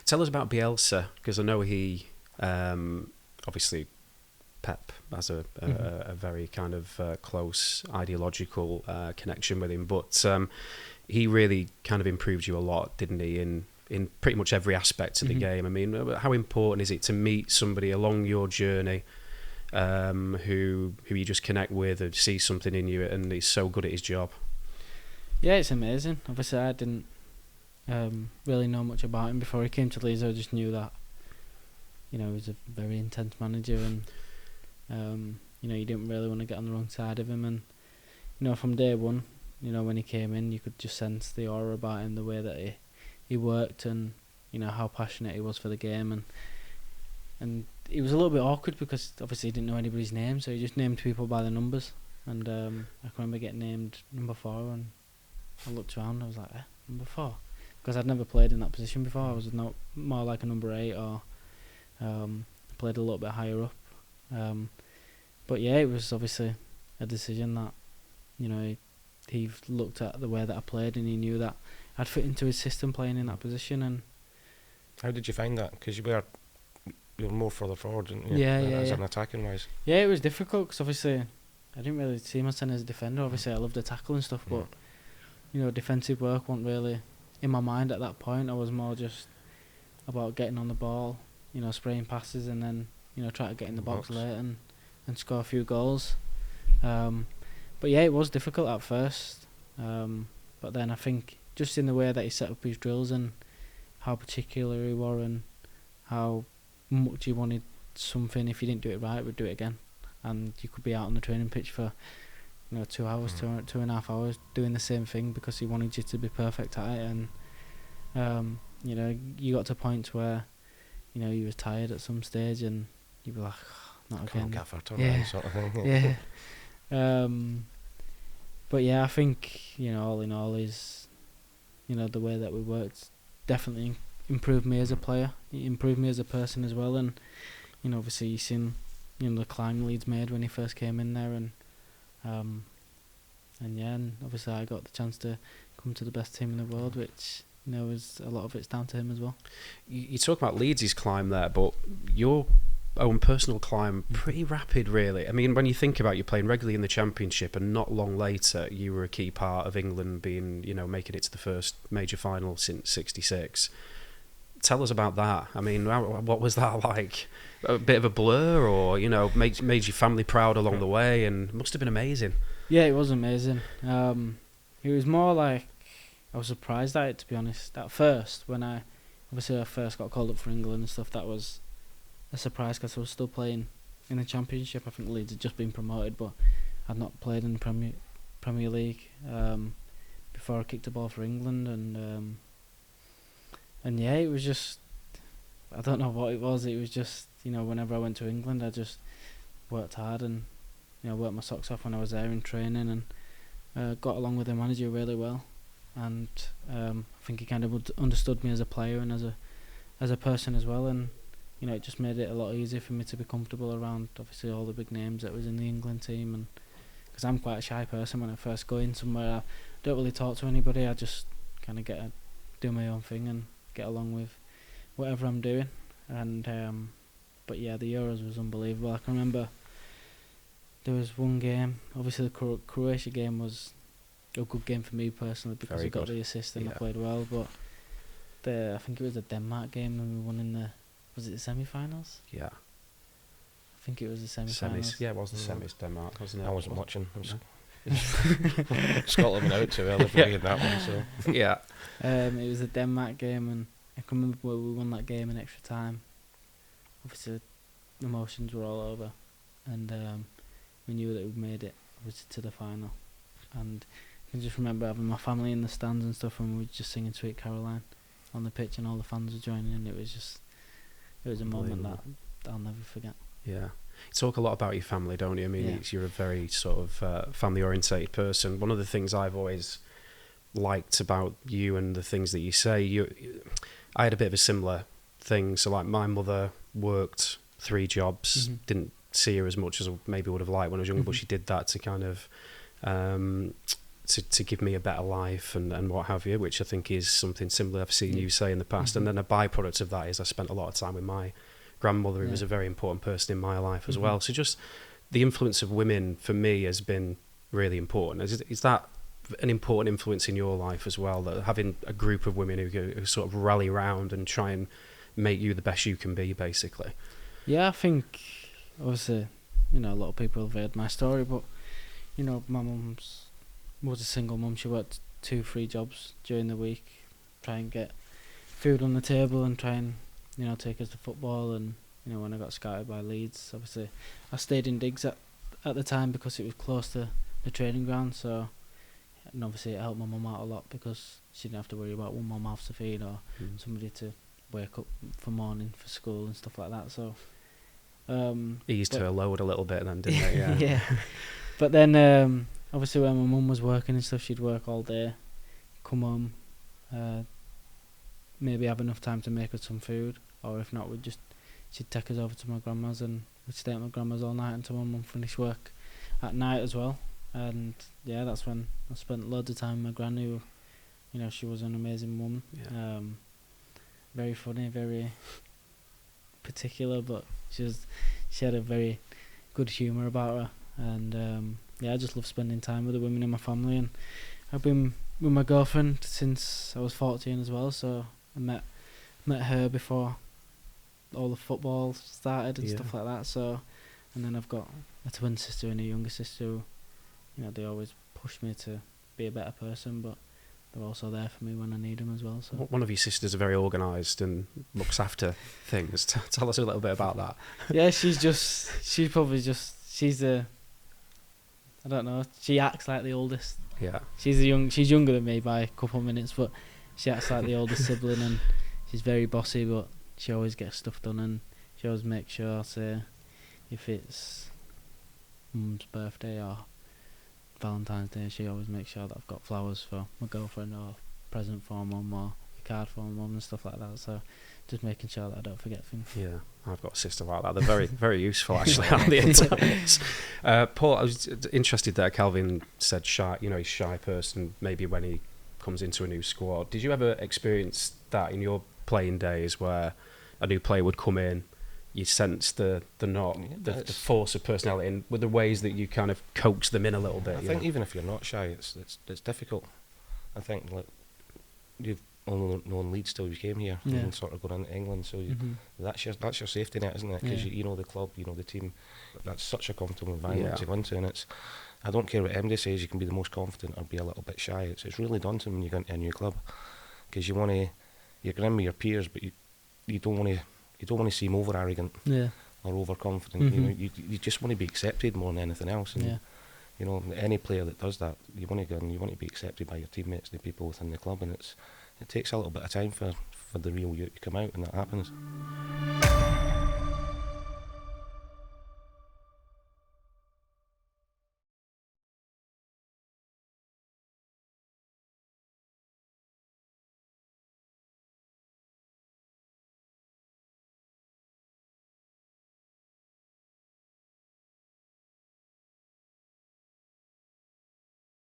Tell us about Bielsa, because I know he, obviously, Pep has a very kind of close ideological connection with him, but he really kind of improved you a lot, didn't he, in pretty much every aspect of the game. I mean, how important is it to meet somebody along your journey who you just connect with and see something in you, and he's so good at his job? Yeah, it's amazing. Obviously, I didn't really know much about him before he came to Leeds. I just knew that, he was a very intense manager, and you didn't really want to get on the wrong side of him. And from day one, when he came in, you could just sense the aura about him, the way that he worked, and how passionate he was for the game, and it was a little bit awkward because obviously he didn't know anybody's name, so he just named people by the numbers. And I can remember getting named number 4, and I looked around, I was like, number 4, because I'd never played in that position before. I was more like a number 8, or played a little bit higher up. But yeah, it was obviously a decision that he looked at the way that I played, and he knew that I'd fit into his system playing in that position. And how did you find that? Because you were more further forward, didn't you? Yeah, as yeah. an attacking wise. Yeah, it was difficult because obviously I didn't really see myself as a defender. Obviously I loved the tackle and stuff, but defensive work wasn't really in my mind at that point. I was more just about getting on the ball, spraying passes, and then try to get in the box late and score a few goals. But yeah, it was difficult at first. But then I think just in the way that he set up his drills and how particular he was, and how much he wanted something, if you didn't do it right, would do it again. And you could be out on the training pitch for 2 hours, 2.5 hours doing the same thing because he wanted you to be perfect at it. And you got to points where you was tired at some stage, and you'd be like, not again. Sort of thing. Yeah. But yeah, I think all in all, is the way that we worked definitely improved me as a player. It improved me as a person as well. And obviously you seen the climb Leeds made when he first came in there, and obviously I got the chance to come to the best team in the world, which is a lot of it's down to him as well. You talk about Leeds' climb there, but your own personal climb, pretty rapid really. I mean, when you think about you playing regularly in the Championship, and not long later you were a key part of England being, making it to the first major final since '66. Tell us about that. I mean, what was that like? A bit of a blur, or made your family proud along the way, and it must have been amazing. Yeah, it was amazing. It was more like I was surprised at it, to be honest. At first, when I first got called up for England and stuff, that was a surprise because I was still playing in the Championship. I think Leeds had just been promoted, but I'd not played in the Premier League before I kicked the ball for England, and yeah, it was just, I don't know what it was. It was just whenever I went to England, I just worked hard and worked my socks off when I was there in training, and got along with the manager really well. And I think he kind of understood me as a player and as a person as well, and it just made it a lot easier for me to be comfortable around obviously all the big names that was in the England team. And because I'm quite a shy person, when I first go in somewhere, I don't really talk to anybody. I just kind of do my own thing and get along with whatever I'm doing. And but yeah, the Euros was unbelievable. I can remember there was one game, obviously the Croatia game was a good game for me personally because I got the assist and I played well. But I think it was the Denmark game when we won in was it the semi-finals? Yeah. I think it was the semi-finals. Yeah, it was the semis, Denmark, wasn't it? I wasn't watching. Scotland went out too early for me in that one, so. Yeah. It was the Denmark game, and I can remember where we won that game in extra time. Obviously, emotions were all over, and we knew that we'd made it obviously to the final. And I can just remember having my family in the stands and stuff, and we were just singing Sweet Caroline on the pitch, and all the fans were joining in. It was a moment that I'll never forget. Yeah. You talk a lot about your family, don't you? I mean, you're a very sort of family-orientated person. One of the things I've always liked about you and the things that you say, I had a bit of a similar thing. So, like, my mother worked 3 jobs, didn't see her as much as I maybe would have liked when I was younger, but she did that to kind of to give me a better life and what have you, which I think is something similar I've seen you say in the past. And then a byproduct of that is I spent a lot of time with my grandmother, who was a very important person in my life as well. So just the influence of women for me has been really important. Is that an important influence in your life as well, that having a group of women who sort of rally around and try and make you the best you can be, basically? Yeah, I think, obviously, a lot of people have heard my story, but, my mum was a single mum. She worked 2-3 jobs during the week, try and get food on the table and try and, take us to football. And, when I got scouted by Leeds, obviously, I stayed in digs at the time because it was close to the training ground, so, and obviously it helped my mum out a lot because she didn't have to worry about one more mouth to feed or somebody to wake up for morning for school and stuff like that. So eased her load a little bit then, didn't it? Yeah. Yeah. But then obviously when my mum was working and stuff, she'd work all day, come home, maybe have enough time to make us some food, or if not, she'd take us over to my grandma's and we'd stay at my grandma's all night until my mum finished work at night as well. And yeah, that's when I spent loads of time with my granny, who, she was an amazing woman. Yeah. Very funny, very particular, but she had a very good humour about her. And I just love spending time with the women in my family. And I've been with my girlfriend since I was 14 as well, so I met her before all the football started and stuff like that. So, and then I've got a twin sister and a younger sister who, they always push me to be a better person, but they're also there for me when I need them as well. So one of your sisters are very organised and looks after things. Tell us a little bit about that. Yeah, she's I don't know, she acts like the oldest. Yeah. She's younger than me by a couple of minutes, but she acts like the oldest sibling, and she's very bossy, but she always gets stuff done, and she always makes sure, say, if it's mum's birthday or Valentine's Day, she always makes sure that I've got flowers for my girlfriend or a present for mum or a card for my mum and stuff like that. So just making sure that I don't forget things. Yeah, I've got a sister like that. They're very, very useful actually on the internet. Paul, I was interested that Kalvin said shy. He's a shy person maybe when he comes into a new squad. Did you ever experience that in your playing days where a new player would come in, you sense the force of personality, and with the ways that you kind of coax them in a little bit? I think even if you're not shy, it's difficult. I think you've only known Leeds till you came here, and sort of going into England, so that's your safety net, isn't it? Because you know the club, you know the team. That's such a comfortable environment to go into, and I don't care what MD says. You can be the most confident or be a little bit shy. It's really daunting when you go into a new club, because you're going in with your peers, but you don't want to seem over arrogant or overconfident. You just want to be accepted more than anything else. And any player that does that, you want to go and you want to be accepted by your teammates, the people within the club, and it takes a little bit of time for the real you to come out, and that happens.